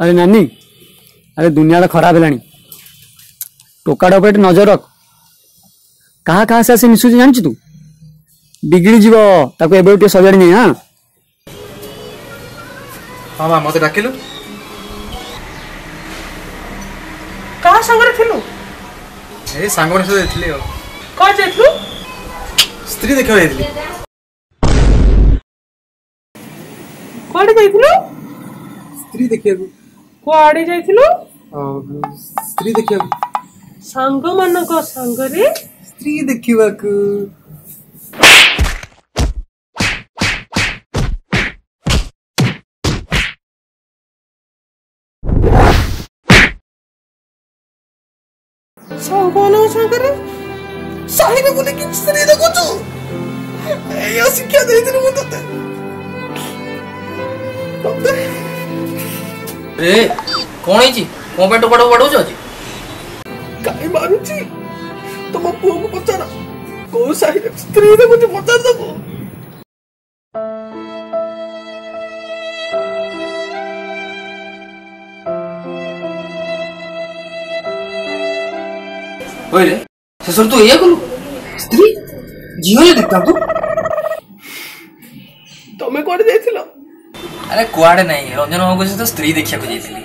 अरे नानी अरे दुनिया खराब है टोकाटा पर नजर रख कहा कहा से मिशुची जानी तू बिगड़ी जीव ताको एबे सजाड़ी नहीं। हाँ हाँ मां मते डाकिलु कहा संगरे थिलु ए सांगोने से देथली हो का जेथलु स्त्री देखियो देथली कोडे जाइथिलु स्त्री देखियो कोडे जाइथिलु स्त्री देखियो सांग मन को संगरे स्त्री देखिवाकू सांगोनो संगरे साही में बोले कि स्त्री देखो तू या शिक्षा दे दिनु मते रे कोन हिची को पे टोकाटा पडौ छ जी काई मारुची तुम पुओ को पचारा को साही में स्त्री देखो तू पचार दबो ओए रे ससुर तू ये कलु स्त्री जीवन देखता तू तमे कोडे जाइथिलो अरे कुआडे नहीं रंजन बाबू से तो स्त्री देखिया को जाइथिली